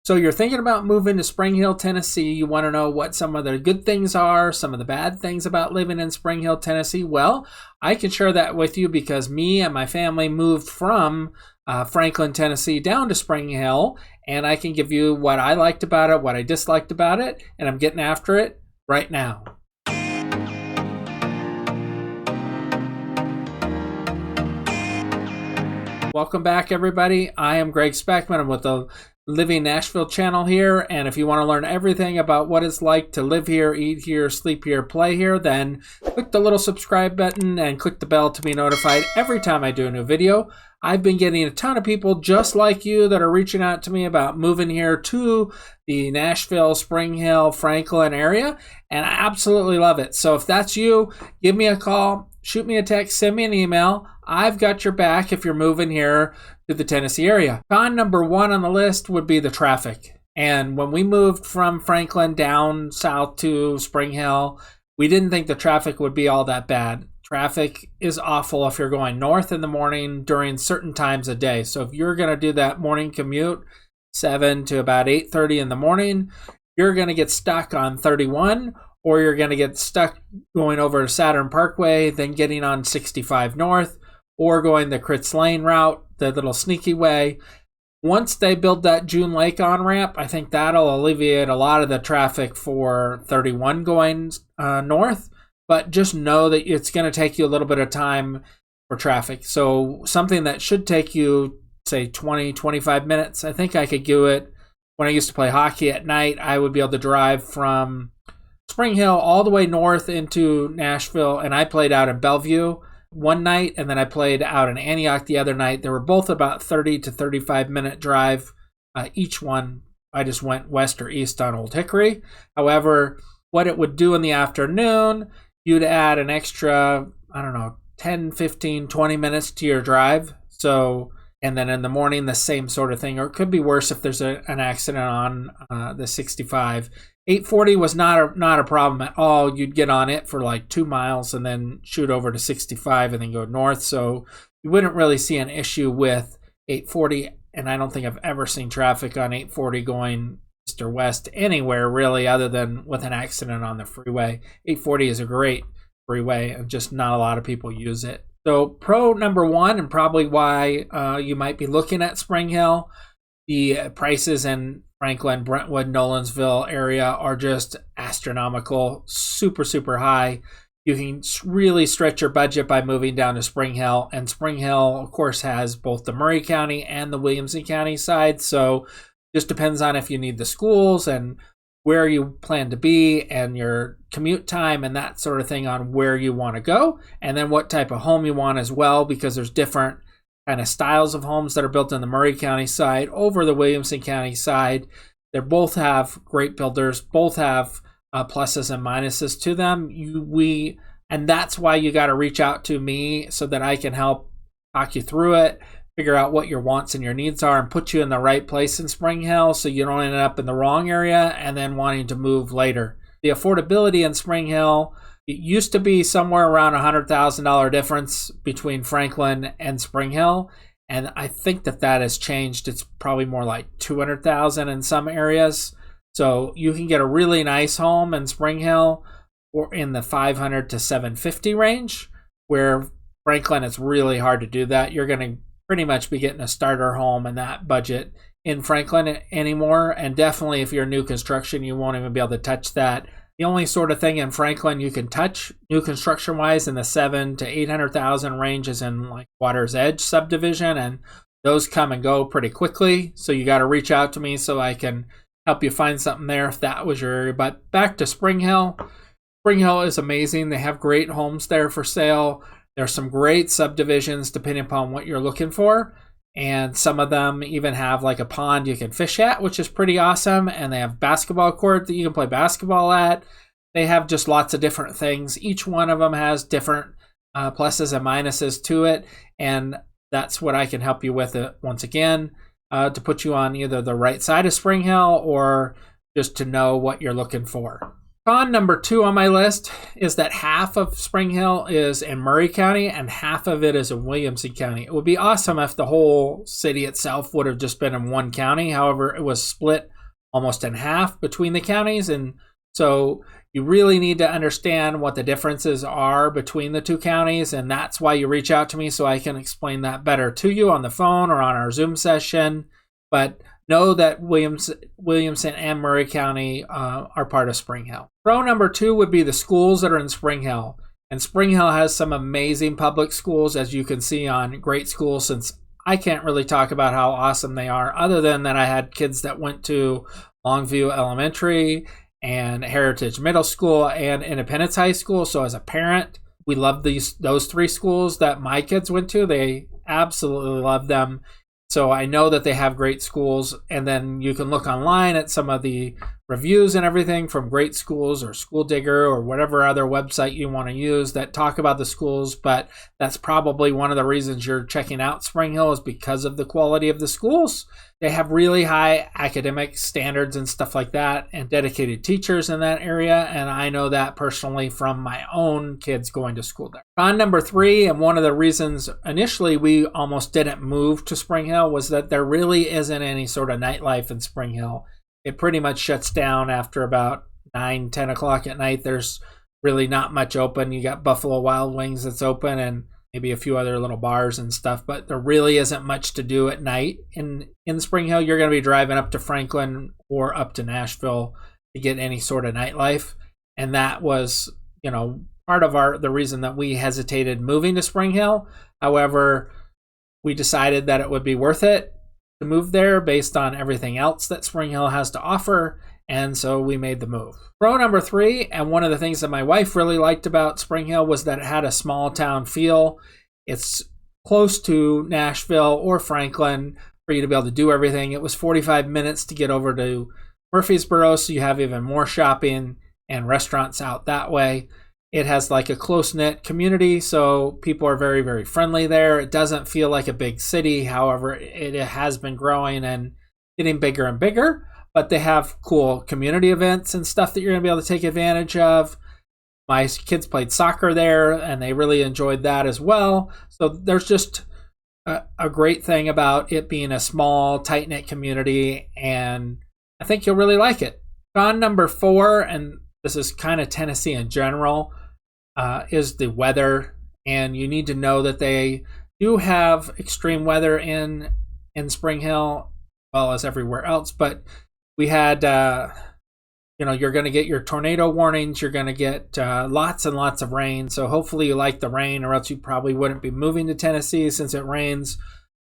So you're thinking about moving to Spring Hill, Tennessee. You want to know what some of the good things are, some of the bad things about living in Spring Hill, Tennessee. Well, I can share that with you because me and my family moved from Franklin, Tennessee down to Spring Hill, and I can give you what I liked about it, what I disliked about it, and I'm getting after it right now. Welcome back, everybody. I am Greg Spackman. I'm with the Living Nashville channel here, and if you want to learn everything about what it's like to live here, eat here, sleep here, play here, then click the little subscribe button and click the bell to be notified every time I do a new video. I've been getting a ton of people just like you that are reaching out to me about moving here to the Nashville, Spring Hill, Franklin area, and I absolutely love it. So if that's you, give me a call, shoot me a text, send me an email. I've got your back if you're moving here to the Tennessee area. Con number one on the list would be the traffic. And when we moved from Franklin down south to Spring Hill, we didn't think the traffic would be all that bad. Traffic is awful if you're going north in the morning during certain times of day. So if you're going to do that morning commute, 7 to about 8:30 in the morning, you're going to get stuck on 31, or you're going to get stuck going over to Saturn Parkway, then getting on 65 north, or going the Critz Lane route, the little sneaky way. Once they build that June Lake on-ramp, I think that'll alleviate a lot of the traffic for 31 going north. But just know that it's going to take you a little bit of time for traffic. So something that should take you, say, 20, 25 minutes, I think I could do it. When I used to play hockey at night, I would be able to drive from Spring Hill all the way north into Nashville, and I played out in Bellevue one night, and then I played out in Antioch the other night. They were both about 30 to 35 minute drive each one. I just went west or east on Old Hickory. However, what it would do in the afternoon, you'd add an extra, 10, 15, 20 minutes to your drive. So, and then in the morning, the same sort of thing, or it could be worse if there's an accident on the 65. 840 was not a problem at all. You'd get on it for like 2 miles and then shoot over to 65 and then go north. So you wouldn't really see an issue with 840. And I don't think I've ever seen traffic on 840 going east or west anywhere really, other than with an accident on the freeway. 840 is a great freeway, and just not a lot of people use it. So pro number one, and probably why you might be looking at Spring Hill, the prices in Franklin, Brentwood, Nolensville area are just astronomical, super, super high. You can really stretch your budget by moving down to Spring Hill. And Spring Hill, of course, has both the Murray County and the Williamson County side. So just depends on if you need the schools and where you plan to be and your commute time and that sort of thing on where you want to go. And then what type of home you want as well, because there's different kind of styles of homes that are built on the Murray County side over the Williamson County side. They both have great builders, both have pluses and minuses to them. And that's why you got to reach out to me so that I can help talk you through it, figure out what your wants and your needs are, and put you in the right place in Spring Hill so you don't end up in the wrong area and then wanting to move later. The affordability in Spring Hill, it used to be somewhere around $100,000 difference between Franklin and Spring Hill, and I think that has changed. It's probably more like $200,000 in some areas. So you can get a really nice home in Spring Hill or in the $500 to $750 range, where Franklin, it's really hard to do that. You're going to pretty much be getting a starter home in that budget in Franklin anymore, and definitely if you're new construction, you won't even be able to touch that. The only sort of thing in Franklin you can touch new construction wise in the $700,000 to $800,000 range is in like Water's Edge subdivision, and those come and go pretty quickly. So you got to reach out to me so I can help you find something there if that was your area. But back to Spring Hill. Spring Hill is amazing. They have great homes there for sale. There's some great subdivisions depending upon what you're looking for. And some of them even have like a pond you can fish at, which is pretty awesome. And they have basketball court that you can play basketball at. They have just lots of different things. Each one of them has different pluses and minuses to it. And that's what I can help you with it once again, to put you on either the right side of Spring Hill or just to know what you're looking for. Con number 2 on my list is that half of Spring Hill is in Murray County and half of it is in Williamson County. It would be awesome if the whole city itself would have just been in one county. However, it was split almost in half between the counties. And so you really need to understand what the differences are between the two counties. And that's why you reach out to me, so I can explain that better to you on the phone or on our Zoom session. But know that Williamson and Murray County are part of Spring Hill. Pro number 2 would be the schools that are in Spring Hill. And Spring Hill has some amazing public schools, as you can see on Great Schools, since I can't really talk about how awesome they are, other than that I had kids that went to Longview Elementary and Heritage Middle School and Independence High School. So as a parent, we love those 3 schools that my kids went to. They absolutely love them. So I know that they have great schools, and then you can look online at some of the reviews and everything from Great Schools or School Digger or whatever other website you want to use that talk about the schools. But that's probably one of the reasons you're checking out Spring Hill, is because of the quality of the schools. They have really high academic standards and stuff like that, and dedicated teachers in that area. And I know that personally from my own kids going to school there. Con number 3, and one of the reasons initially we almost didn't move to Spring Hill, was that there really isn't any sort of nightlife in Spring Hill. It pretty much shuts down after about 9, 10 o'clock at night. There's really not much open. You got Buffalo Wild Wings that's open, and maybe a few other little bars and stuff, but there really isn't much to do at night in Spring Hill. You're going to be driving up to Franklin or up to Nashville to get any sort of nightlife. And that was, part of the reason that we hesitated moving to Spring Hill. However, we decided that it would be worth it to move there based on everything else that Spring Hill has to offer. And so we made the move. Pro number 3, and one of the things that my wife really liked about Spring Hill, was that it had a small town feel. It's close to Nashville or Franklin for you to be able to do everything. It was 45 minutes to get over to Murfreesboro, so you have even more shopping and restaurants out that way. It has like a close-knit community, so people are very, very friendly there. It doesn't feel like a big city. However, it has been growing and getting bigger and bigger. But they have cool community events and stuff that you're going to be able to take advantage of. My kids played soccer there, and they really enjoyed that as well. So there's just a great thing about it being a small, tight-knit community, and I think you'll really like it. Con number 4, and this is kind of Tennessee in general, is the weather. And you need to know that they do have extreme weather in Spring Hill, as well as everywhere else. But we had, you're going to get your tornado warnings. You're going to get lots and lots of rain. So hopefully you like the rain, or else you probably wouldn't be moving to Tennessee, since it rains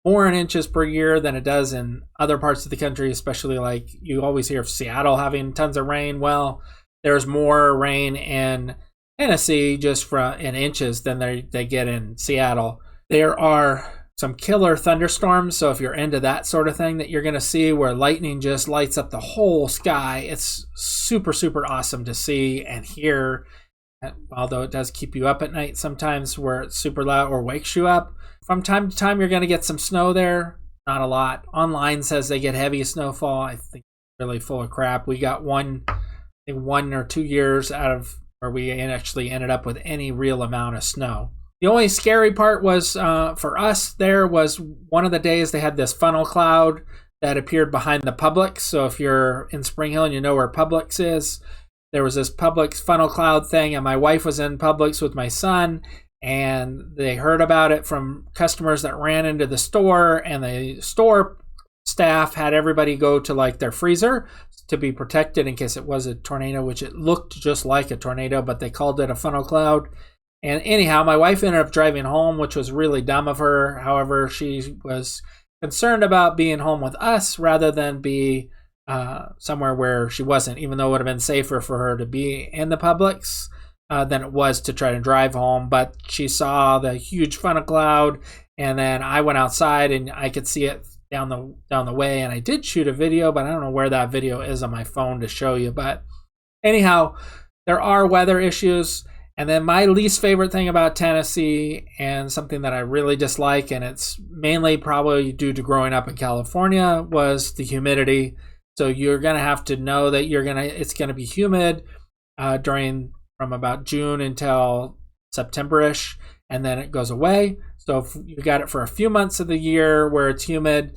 more in inches per year than it does in other parts of the country, especially like you always hear of Seattle having tons of rain. Well, there's more rain in Tennessee just in inches than they get in Seattle. There are some killer thunderstorms, so if you're into that sort of thing, that you're going to see where lightning just lights up the whole sky. It's super, super awesome to see and hear, although it does keep you up at night sometimes where it's super loud or wakes you up. From time to time, you're going to get some snow there. Not a lot. Online says they get heavy snowfall. I think it's really full of crap. We got one or 2 years out of where we actually ended up with any real amount of snow. The only scary part was, for us, there was one of the days they had this funnel cloud that appeared behind the Publix. So if you're in Spring Hill and you know where Publix is, there was this Publix funnel cloud thing, and my wife was in Publix with my son, and they heard about it from customers that ran into the store, and the store staff had everybody go to like their freezer to be protected in case it was a tornado, which it looked just like a tornado, but they called it a funnel cloud. And anyhow, my wife ended up driving home, which was really dumb of her. However, she was concerned about being home with us rather than be somewhere where she wasn't, even though it would have been safer for her to be in the Publix than it was to try to drive home. But she saw the huge funnel cloud, and then I went outside and I could see it down the way, and I did shoot a video, but I don't know where that video is on my phone to show you. But anyhow, there are weather issues. And then my least favorite thing about Tennessee, and something that I really dislike, and it's mainly probably due to growing up in California, was the humidity. So you're going to have to know that it's going to be humid from about June until September-ish, and then it goes away. So if you got it for a few months of the year where it's humid,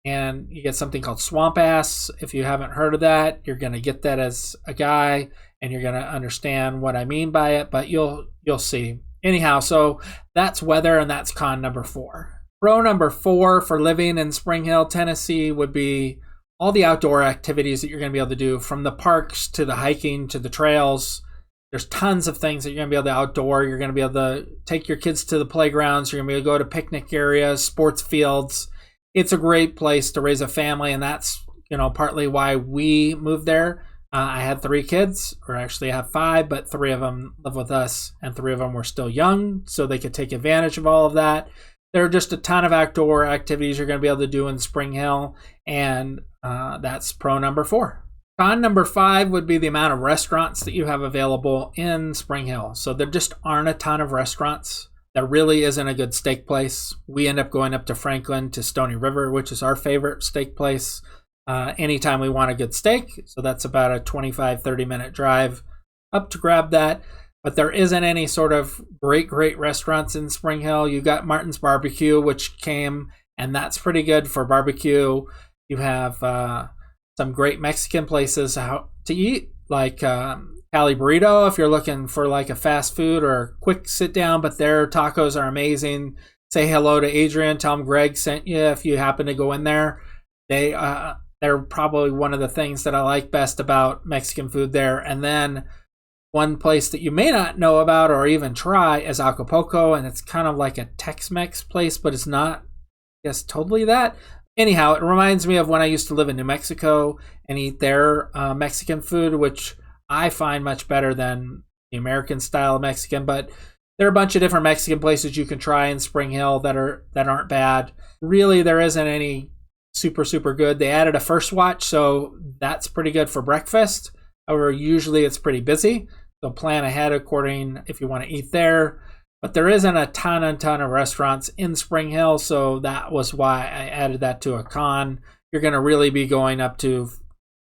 and you get something called swamp ass. If you haven't heard of that, you're going to get that as a guy, and you're going to understand what I mean by it, but you'll see. Anyhow, so that's weather, and that's con number 4. Pro number 4 for living in Spring Hill, Tennessee would be all the outdoor activities that you're going to be able to do, from the parks to the hiking to the trails. There's tons of things that you're going to be able to outdoor. You're going to be able to take your kids to the playgrounds. You're going to be able to go to picnic areas, sports fields. It's a great place to raise a family, and that's, partly why we moved there. I had 3 kids, or actually I have 5, but 3 of them live with us, and 3 of them were still young, so they could take advantage of all of that. There are just a ton of outdoor activities you're going to be able to do in Spring Hill, and that's pro number 4. Con number 5 would be the amount of restaurants that you have available in Spring Hill. So there just aren't a ton of restaurants. There really isn't a good steak place. We end up going up to Franklin to Stony River, which is our favorite steak place, anytime we want a good steak. So that's about a 25-30 minute drive up to grab that. But there isn't any sort of great restaurants in Spring Hill. You got Martin's Barbecue, which came, and that's pretty good for barbecue. You have some great Mexican places to eat, like Cali Burrito, if you're looking for like a fast food or a quick sit down, but their tacos are amazing. Say hello to Adrian, tell him Greg sent you if you happen to go in there. They're probably one of the things that I like best about Mexican food there. And then one place that you may not know about or even try is Acapulco, and it's kind of like a Tex-Mex place, but it's not, I guess, totally that. Anyhow, it reminds me of when I used to live in New Mexico and eat their Mexican food, which I find much better than the American style Mexican. But there are a bunch of different Mexican places you can try in Spring Hill that aren't bad. Really, there isn't any super good. They added a First Watch, so that's pretty good for breakfast. However, usually it's pretty busy, so plan ahead according if you want to eat there. But there isn't a ton of restaurants in Spring Hill, so that was why I added that to a con. You're going to really be going up to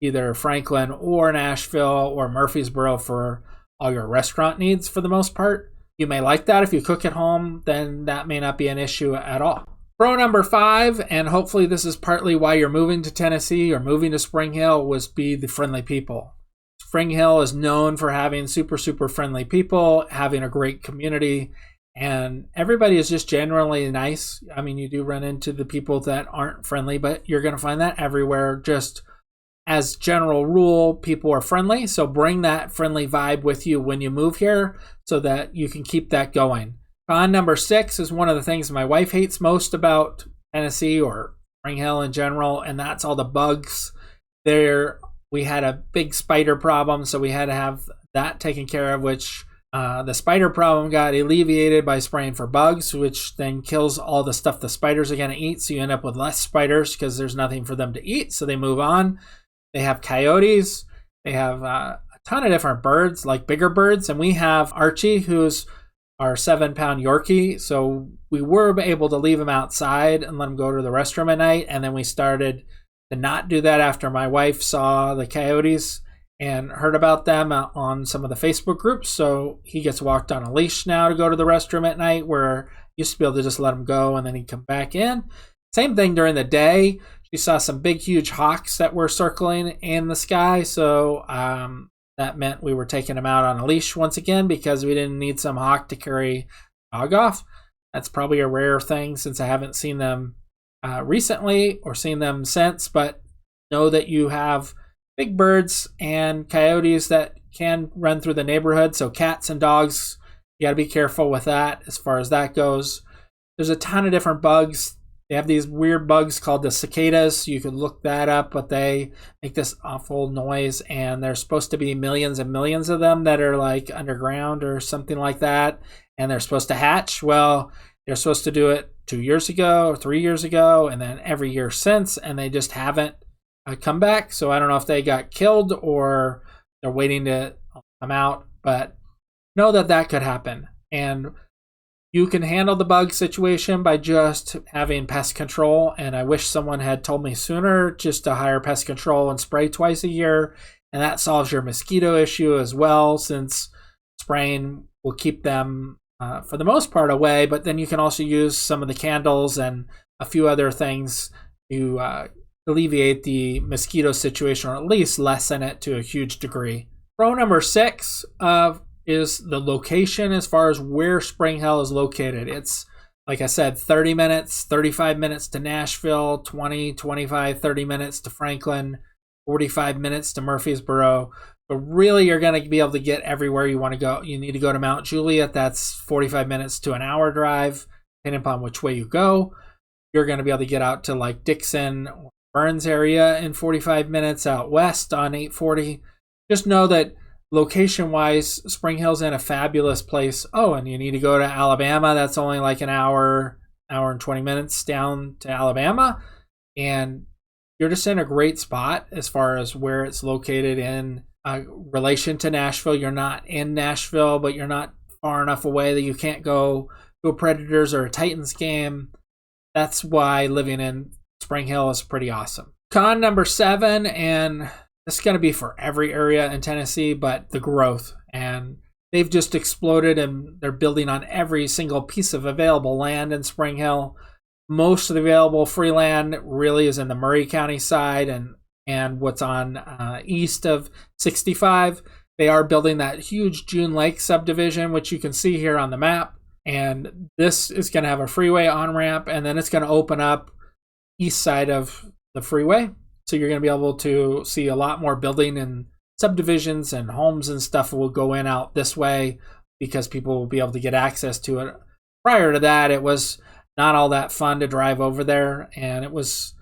either Franklin or Nashville or Murfreesboro for all your restaurant needs for the most part. You may like that. If you cook at home, then that may not be an issue at all. Pro number 5, and hopefully this is partly why you're moving to Tennessee or moving to Spring Hill, was be the friendly people. Spring Hill is known for having super friendly people, having a great community, and everybody is just generally nice. I mean, you do run into the people that aren't friendly, but you're going to find that everywhere. Just as general rule, people are friendly, so bring that friendly vibe with you when you move here so that you can keep that going. Con number 6 is one of the things my wife hates most about Tennessee or Spring Hill in general, and that's all the bugs. We had a big spider problem, so we had to have that taken care of, which the spider problem got alleviated by spraying for bugs, which then kills all the stuff the spiders are going to eat, so you end up with less spiders because there's nothing for them to eat, so they move on. They have coyotes. They have a ton of different birds, like bigger birds, and we have Archie, who's our 7-pound Yorkie, so we were able to leave him outside and let him go to the restroom at night, and then we started to not do that after my wife saw the coyotes and heard about them on some of the Facebook groups. So he gets walked on a leash now to go to the restroom at night, where you used to be able to just let him go and then he'd come back in. Same thing during the day. She saw some big, huge hawks that were circling in the sky. So that meant we were taking him out on a leash once again because we didn't need some hawk to carry dog off. That's probably a rare thing since I haven't seen them recently or seen them since, but know that you have big birds and coyotes that can run through the neighborhood. So cats and dogs, you got to be careful with that as far as that goes. There's a ton of different bugs. They have these weird bugs called the cicadas. You could look that up, but they make this awful noise, and there's supposed to be millions and millions of them that are like underground or something like that, and they're supposed to hatch. Well, they're supposed to do it 2 years ago or 3 years ago, and then every year since, and they just haven't come back. So I don't know if they got killed or they're waiting to come out, but know that that could happen. And you can handle the bug situation by just having pest control, and I wish someone had told me sooner just to hire pest control and spray twice a year, and that solves your mosquito issue as well, since spraying will keep them for the most part away, but then you can also use some of the candles and a few other things to alleviate the mosquito situation, or at least lessen it to a huge degree. Pro number 6 is the location as far as where Spring Hill is located. It's, like I said, 30 minutes, 35 minutes to Nashville, 20, 25, 30 minutes to Franklin, 45 minutes to Murfreesboro. But really, you're going to be able to get everywhere you want to go. You need to go to Mount Juliet. That's 45 minutes to an hour drive, depending upon which way you go. You're going to be able to get out to like Dixon or Burns area in 45 minutes, out west on 840. Just know that location-wise, Spring Hill's in a fabulous place. Oh, and you need to go to Alabama. That's only like an hour and 20 minutes down to Alabama. And you're just in a great spot as far as where it's located in relation to Nashville. You're not in Nashville, but you're not far enough away that you can't go to a Predators or a Titans game. That's why living in Spring Hill is pretty awesome. Con number 7, and this is going to be for every area in Tennessee, but the growth. And they've just exploded, and they're building on every single piece of available land in Spring Hill. Most of the available free land really is in the Murray County side and what's on east of 65. They are building that huge June Lake subdivision, which you can see here on the map. And this is going to have a freeway on-ramp, and then it's going to open up east side of the freeway. So you're going to be able to see a lot more building and subdivisions, and homes and stuff will go in out this way because people will be able to get access to it. Prior to that, it was not all that fun to drive over there, and it was,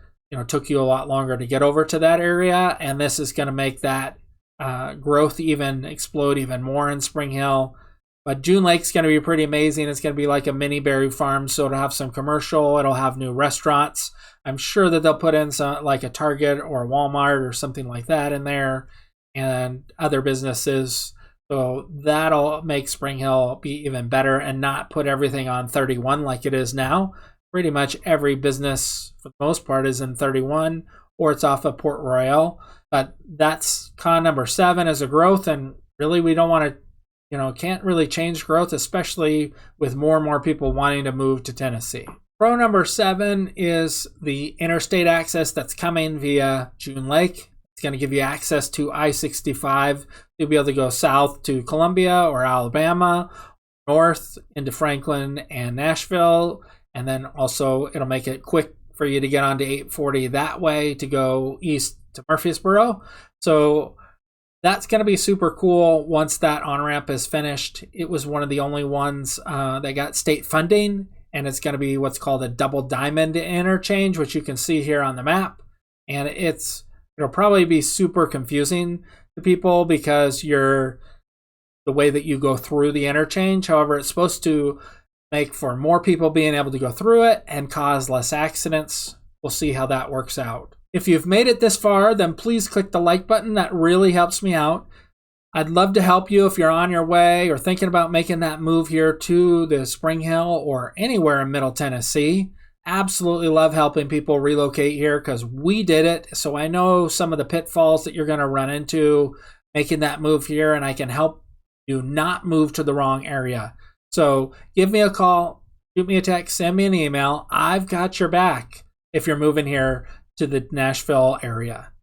took you a lot longer to get over to that area. And this is going to make that growth explode even more in Spring Hill. But June Lake's going to be pretty amazing. It's going to be like a mini berry farm, so it'll have some commercial. It'll have new restaurants. I'm sure that they'll put in some, like a Target or a Walmart or something like that in there, and other businesses. So that'll make Spring Hill be even better and not put everything on 31 like it is now. Pretty much every business, for the most part, is in 31, or it's off of Port Royal. But that's con number 7 is a growth, and really we don't want to, can't really change growth, especially with more and more people wanting to move to Tennessee. Pro number 7 is the interstate access that's coming via June Lake. It's going to give you access to I-65. You'll be able to go south to Columbia or Alabama, north into Franklin and Nashville, and then also it'll make it quick for you to get onto 840 that way to go east to Murfreesboro. So that's going to be super cool once that on-ramp is finished. It was one of the only ones that got state funding, and it's going to be what's called a double diamond interchange, which you can see here on the map. And it'll probably be super confusing to people because the way that you go through the interchange. However, it's supposed to make for more people being able to go through it and cause less accidents. We'll see how that works out. If you've made it this far, then please click the like button. That really helps me out. I'd love to help you if you're on your way or thinking about making that move here to the Spring Hill or anywhere in Middle Tennessee. Absolutely love helping people relocate here because we did it. So I know some of the pitfalls that you're going to run into making that move here, and I can help you not move to the wrong area. So give me a call, shoot me a text, send me an email. I've got your back if you're moving here to the Nashville area.